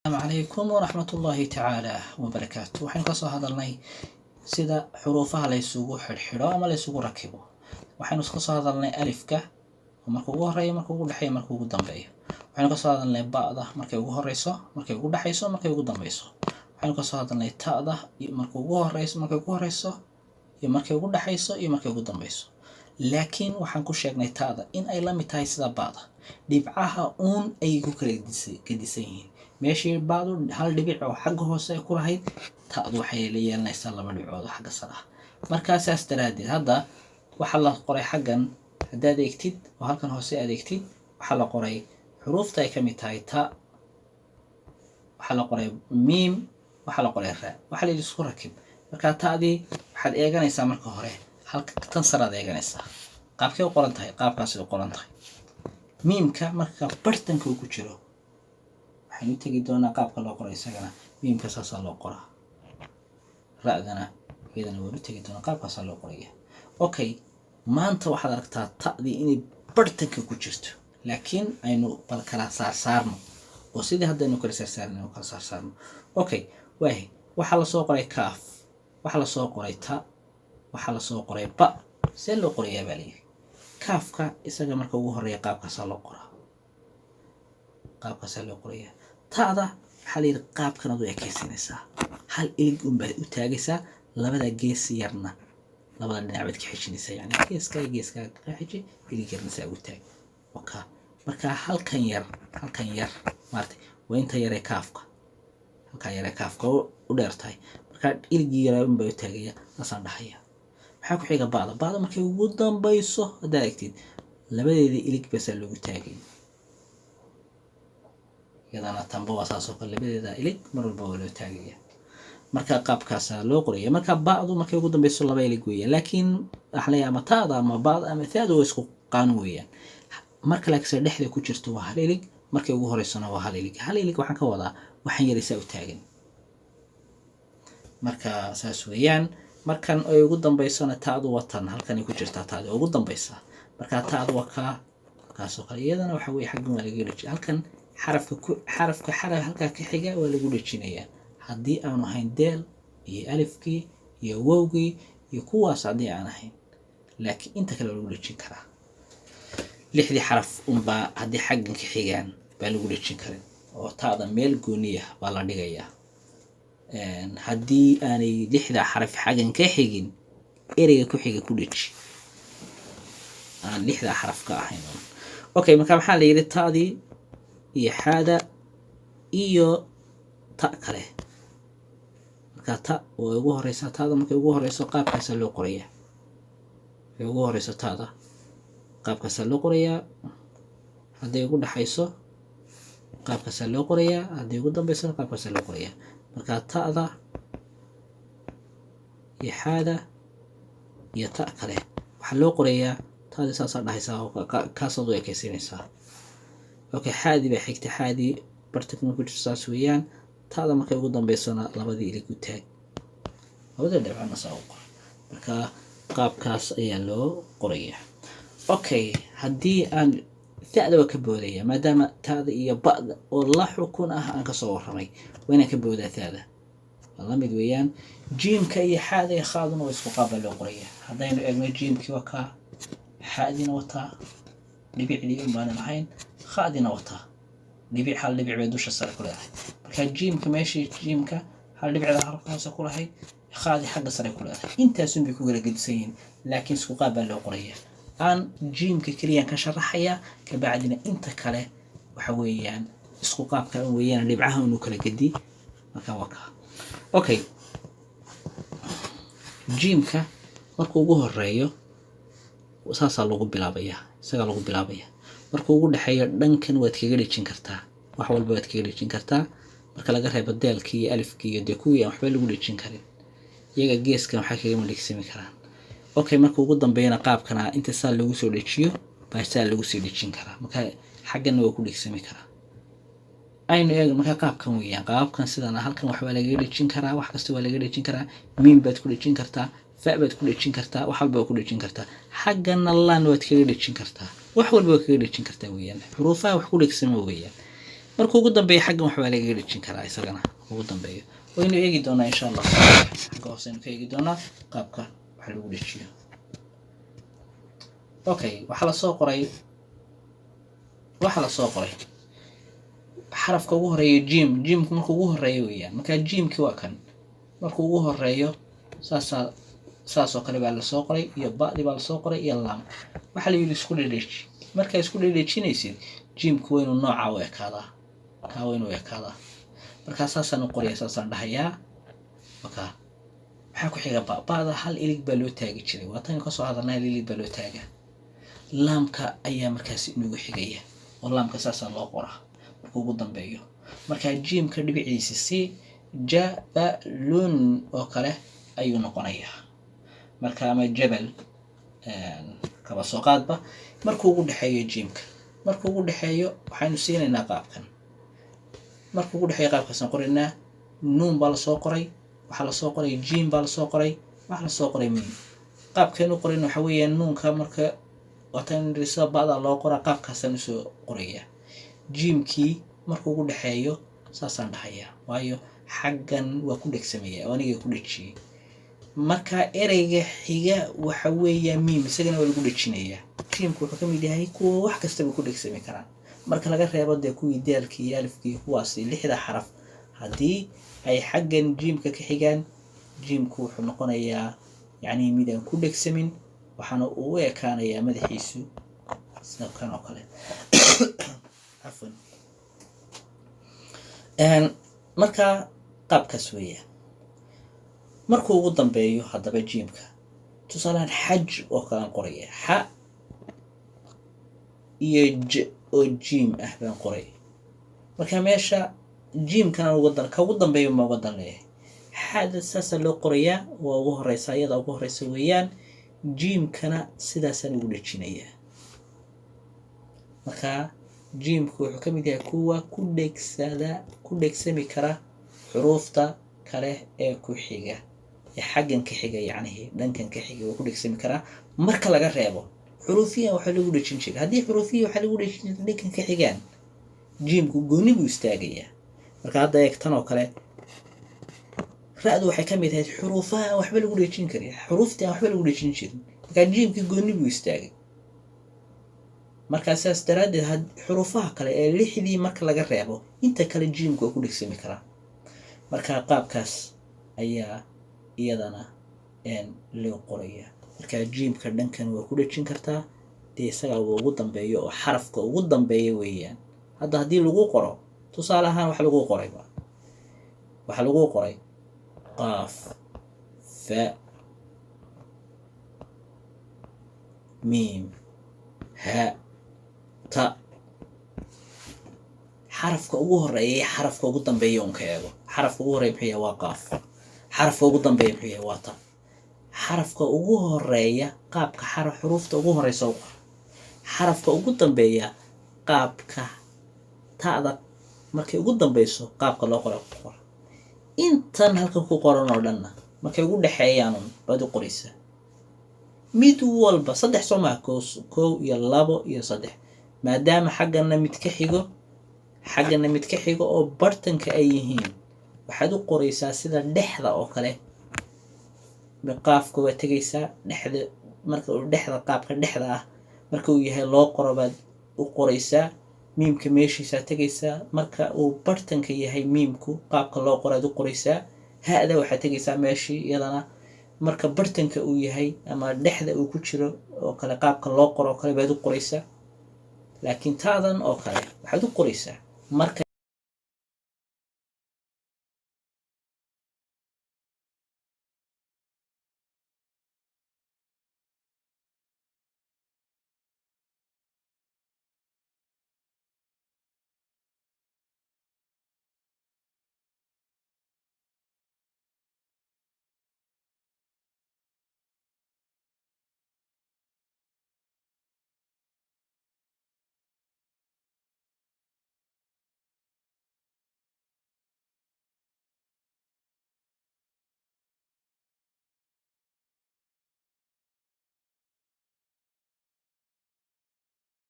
السلام عليكم ورحمة الله تعالى وبركاته. وحين قصة هذا اللي سيدا حروفها ليسوق حرحرا ما ليسوق ركبه. وحين قصة هذا اللي ألف ك ومركوه رأي مركوه دحية مركوه قدام بيه. وحين قصة هذا اللي بعضه مركوه رئيسه مركوه دحيسه مركوه قدام بيسه. وحين قصة هذا اللي تأذه مركوه رئيس مركوه رئيسه يمركوه دحيسه يمركوه قدام بيسه. لكن وحن كل تأذه إن أي لم يتايس ذا بعضه دبعها أون أي كوكري كديسين. ماشي بعضو هل دبيعه حق هو سيكون هاي تأذو حيليا نيسان لما دبيعه حق الصراحة مركز استرادي هذا وحلا قري حقا هذا يكتب وهل كان هو سيء يكتب وحلا قري حروف تاي كميتاي تاء وحلا قري ميم وحلا قري راء وحلا يسكو ركب مركز تاء دي وحل إيغانيسا مركو هوري هل تنصر هذا إيغانيسا قاب كيو قرنتهاي قاب كاسيو قرنتهاي ميم كا مركز برتن كو كجيرو waxaynu tagi doonaa qaabka loo qoray isagana miimka saasa loo qoraa raadana iyadana wuu tagi doonaa qaabkaas loo qoraya okay maanta waxaad aragtaa ta'dii inay bartanka ku jirto laakiin aynu bal kala saarno oo sidii hadda aynu kala saarno okay waxa la soo qoray kaaf waxa la soo qoray ta waxa la soo qoray ba see loo qorayaa bali kaafka isaga marka ugu horeeya qaabkaas loo qoraa qaabkaas loo qorayaa taada xaliir qaabkan aad u ekaysanaysaa hal ilig baad u taagaysaa labada gees yarna labada dhinac baad ka xijinaysaa yani geeska ka xiji ilig yarna saa u taag waka marka halkan yar maartay waa inta yar ee kaafka halka yar ee kaafka u dheertahay marka ilig yar baad u taagaya asaan dhaxaya waxa ku xiga baada markay ugu dambayso hadaa agtid labadeeda ilig bas lagu taagay yadana tanba wasaaso kale labadeeda ilig mar walba loo taagaya marka qaabkaas loo qoriyo marka baadu markay ugu dambayso laba ilig weeyaan laakiin axlay ama taada ama baad ama taada way isku qaan weeyaan marka laakiin dhexda ku jirto waa hal ilig markay ugu horeysana waa hal ilig waxaan ka wadaa waxaan yaraysaa u taagan marka saas weeyaan markan ay ugu dambaysana taadu watan halkan ku jirta taada ugu dambaysa marka taadu waa kaas oo kale iyadana waxa weey xaq ma laga leeyahay halkan xaraf halka ka xiga waa lagu dhajinayaa hadii aanu ahayn deel iyo alifkii iyo wawgii iyo kuwaas hadii aan ahayn laakiin inta kale lagu dhajin karaa lixdii xaraf unba hadii xaggan ka xigaan baa lagu dhajin karaa oo taada meel gooniya baa la dhigayaa hadii aanay lixda xaraf xaggan ka xigin ereyga ku xiga ku dhaji aan lixda xaraf ka ahayn okay marka maxaa la yiri taadii iyo xaada iyo ta kale marka ta oo ugu horeysa taada markay ugu horeyso qaabkaas loo qoraya ugu horeyso taada qaabkaas loo qoraya haday ugu dhaxayso qaabkaas loo qoraya haday ugu dambayso qaabkaas loo qoraya marka taada iyo xaada iyo ta kale waxa loo qoraya taada saasa dhaxaysa kaas oo ekaysinaysa okay حادي بحكت حادي برتك من كل شيء ويان هذا ما كيقول ضم بيصنا لبدي اللي قلت هاي هذا اللي عنا ساوق مركا قاب كاس يلو قرية okay هدي أن ثعلب كبودية ما دام هذا يبعض والله حكون أنك صور رمي وين كبودة ثعلب والله مدويان جيم كي حادي يخاضن ويسقى قابل قرية هذا يعني جيم كي وكا حادي نوتا نبيع لي أمبانا معين خادنا وطا نبيع حال نبيع بيدوش السر كلها كان جيمك ماشي جيمك حال نبيع على حرف خمسة كلها هي خادي حق السر كلها أنت أسمع بيكون قد سين لكن سوق قابل قرية عن جيمك كليا كشرحية كبعدنا أنت كله وحويان سوق قاب كانوا ويان اللي بعهم إنه كله جدي وكا أوكي جيمك مركو جوه الرأيو وساس الله بلابيا سجل الله بلابيا marka ugu dhaxeeyo dhankan waad kaga dhijin kartaa wax walba waad kaga dhijin kartaa marka laga reebo deelkii iyo alifkii iyo kuwii aan waxba lagu dhijin karin iyaga geeskan waxa kaga maleegsami karaan okay marka ugu dambeeyana qaabkana inta saal lagu soo dhijiyo baa saal lagu soo dhijin karaa marka xaggan waa ku dhigsami karaa aynu eeg marka qaabkan sidana halkan waxba laga dhijin karaa wax kasta waa laga dhijin karaa miin baad ku dhijin kartaa fa baad ku dhijin kartaa wax walba ku dhijin kartaa xaggan allah waad kaga dhijin kartaa wax walba kaga dhijin kartaa weeyaan xuruufaha wax ku dhigsama weeyaan markuu ugu dambeeyo xaggan waxbaa laga dhejin karaa isagana ugu dambeeyo waynu eegi doonaa insha allah xagga hooseynu ka eegi doonaa qaabka wax lagu dhejiyo okay waxaa la soo qoray xarafka ugu horeeyo jimku markuu ugu horeeyo weeyaan marka jimki waa kan markuu ugu horeeyo saasoo kale baa la soo qoray iyo ba'di baa la soo qoray iyo lam waxa la yiri isku dhedheji marka isku dhedhejinaysid jimku waynu nooca u ekaadaa ka waynu ekaadaa marka saasaan qoriya saasaan dhahayaa marka waxa ku xiga ba'da hal ilig baa loo taagi jiray waa tan ka soo hadalnaa ilig baa loo taaga lamka ayaa markaas inugu xigaya oo lamka saasaan loo qoraa markuu ugu dambeeyo marka jimka dhibiciisa si jabalun oo kale ayuu noqonayaa marka ama jabal kaba soo qaadba markuu ugu dhaxeeyo jimka markuu ugu dhaxeeyo waxaanu siinaynaa qaabkan markuu ugu dhaxeeyo qaabkaasaan qoraynaa nuun baa la soo qoray waxa la soo qoray jim baa la soo qoray waxa la soo qoray mim qaabkeenu qorayna waxa weeyaan nuunka marka watan risa ba'da loo qoraa qaabkaasaan u soo qorayaa jimkii markuu ugu dhaxeeyo saasaan dhahayaa waayo xaggan waa ku dhegsamaya aniga ku dhejiyay marka ereyga xiga waxa weeyaan mim isagana waa lagu dhejinayaa jimku wuxuu kamid yahay kuwa wax kasta ku dhegsami karaan marka laga reebo kuwii daalkii iyo alifkii kuwaasi lixda xaraf hadii ay xaggan jimka ka xigaan jimku wuxuu noqonayaa yani mid aan ku dhegsamin waxaana uu ekaanayaa madaxiisu sida kan oo kale afwan marka qaabkaas weeyaan markuu ugu dambeeyo haddaba jimka tusaalaan xaj oo kale qoraya xa iyo j oo jim ah baan qoray marka meesha jimkana ugu dambeeyo ma ugu dambeeyo xada saasa loo qorayaa waa ugu horeysa iyada ugu horeysa weeyaan jimkana sidaasaan ugu dhejinayaa marka jimku wuxuu kamid yahay kuwa ku dhegsami kara xuruufta kale ee ku xiga ee xaggan ka xiga yani dhankan ka xiga ku dhegsami kara marka laga reebo xuruufiyan waxa lagu dhejin jiray hadii xuruufiyan waxa lagu dhejin dhankan ka xigaan jimku gooni buu istaagayaa marka hadda eegtan oo kale raadu waxay kamid tahay xuruufaha waxba lagu dhejin kariyo xuruufta waxba lagu dhejin jirin marka jimki gooni buu istaagay marka saas daraadeed xuruufaha kale ee lixdii marka laga reebo inta kale jimku waa ku dhegsami karaa marka qaabkaas ayaa iyadana loo qoraya marka jimka dhankan waa ku dhejin kartaa isaga ugu dambeeyo oo xarafka ugu dambeeyo weeyaan hadii lagu qoro tusaale ahaan waxa lagu qoray qaaf fa mim ha ta xarafka ugu horeeya xarafka ugu dambeeyo on ka eego xarafka ugu horeeya maxay waa qaaf xarafka ugu dambeeya maxay waa ta xarafka ugu horeeya qaabka xuruufta ugu horeysa xarafka ugu dambeeya qaabka taada markay ugu dambayso qaabka loo qoro intan halka ku qoran oo dhanna markay ugu dhaxeeyaan baad u qoraysaa mid walba saddex koow iyo labo iyo saddex maadaama xaggana mid ka xigo oo bartanka ay yihiin waxaad u qoraysaa sida dhexda oo kale qaafka waa tagaysaa dhexda marka uu dhexda qaabka dhexda ah marka uu yahay loo qoro baad u qoraysaa mimka meeshiisa tagaysaa marka uu bartanka yahay mimku qaabka loo qoraad u qoraysaa haada waxa tagaysaa meeshii iyadana marka bartanka uu yahay ama dhexda uu ku jiro oo kale qaabka loo qoro kale baad u qoraysaa laakiin taadan oo kale waxaad u qoraysaa marka